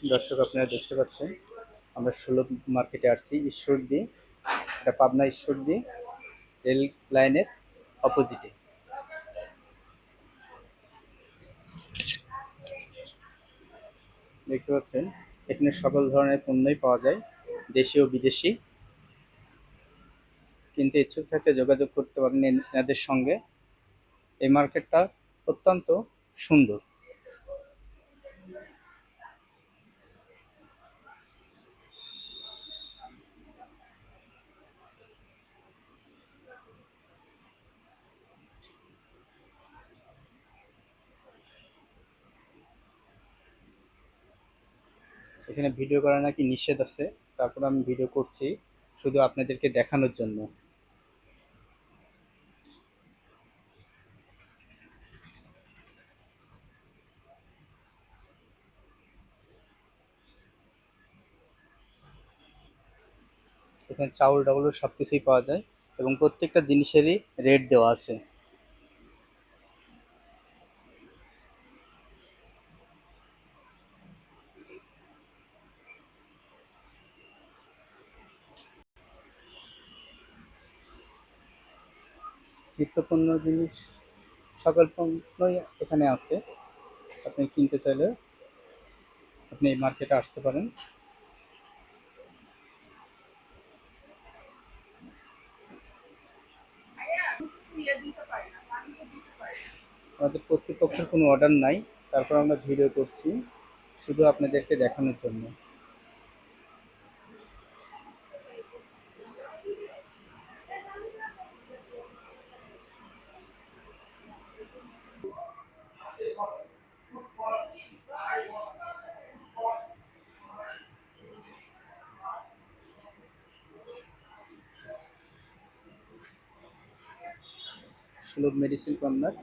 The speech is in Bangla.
দর্শক, আপনারা দেখতে পাচ্ছেন আমরা সুলভ মার্কেটে আসছি ঈশ্বরদী। এটা পাবনা ঈশ্বরদী রেল লাইনের অপোজিটে। দেখতে পাচ্ছেন এখানে সকল ধরনের পণ্যই পাওয়া যায়, দেশি ও বিদেশি। কিন্তু ইচ্ছুক থাকলে যোগাযোগ করতে পারেন এনাদের সঙ্গে। এই মার্কেটটা অত্যন্ত সুন্দর। এখানে ভিডিও করা নাকি নিষেধ আছে, তারপর আমি ভিডিও করছি শুধু আপনাদেরকে দেখানোর জন্য। এখানে চাউল ডাউল সব কিছুই পাওয়া যায় এবং প্রত্যেকটা জিনিসেরই রেট দেওয়া আছে। নিত্যপণ্য জিনিস সকল পণ্যই এখানে আছে। আপনি কিনতে চাইলে আপনি এই মার্কেটে আসতে পারেন। আমাদের কর্তৃপক্ষের কোনো অর্ডার নাই, তারপর আমরা ভিডিও করছি শুধু আপনাদেরকে দেখানোর জন্য। সুলভ মেডিসিন কর্নার।